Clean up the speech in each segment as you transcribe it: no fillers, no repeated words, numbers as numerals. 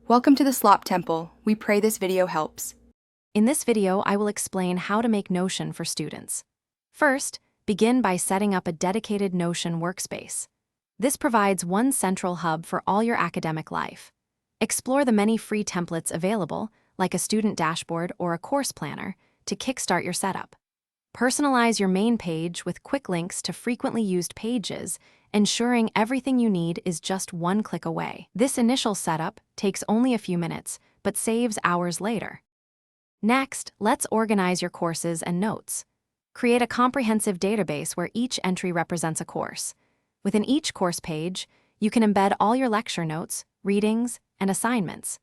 Welcome to the Slop Temple. We pray this video helps. In this video, I will explain how to make Notion for students. First, begin by setting up a dedicated Notion workspace. This provides one central hub for all your academic life. Explore the many free templates available, like a student dashboard or a course planner, to kickstart your setup. Personalize your main page with quick links to frequently used pages, ensuring everything you need is just one click away. This initial setup takes only a few minutes, but saves hours later. Next, let's organize your courses and notes. Create a comprehensive database where each entry represents a course. Within each course page, you can embed all your lecture notes, readings, and assignments.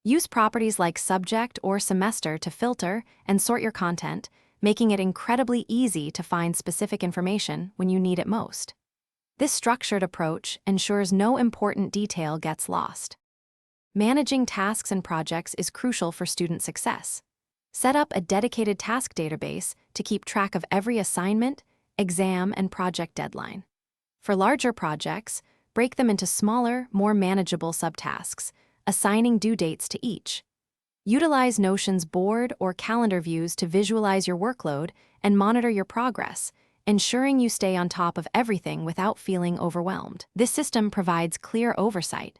Use properties like subject or semester to filter and sort your content, making it incredibly easy to find specific information when you need it most. This structured approach ensures no important detail gets lost. Managing tasks and projects is crucial for student success. Set up a dedicated task database to keep track of every assignment, exam, and project deadline. For larger projects, break them into smaller, more manageable subtasks, assigning due dates to each. Utilize Notion's board or calendar views to visualize your workload and monitor your progress, ensuring you stay on top of everything without feeling overwhelmed. This system provides clear oversight.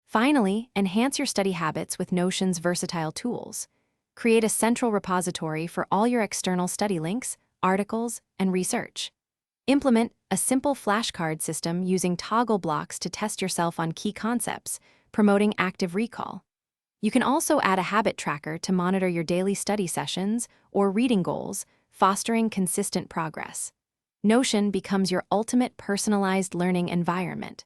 Finally, enhance your study habits with Notion's versatile tools. Create a central repository for all your external study links, articles, and research. Implement a simple flashcard system using toggle blocks to test yourself on key concepts, promoting active recall. You can also add a habit tracker to monitor your daily study sessions or reading goals, fostering consistent progress. Notion becomes your ultimate personalized learning environment.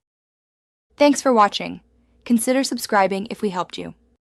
Thanks for watching. Consider subscribing if we helped you.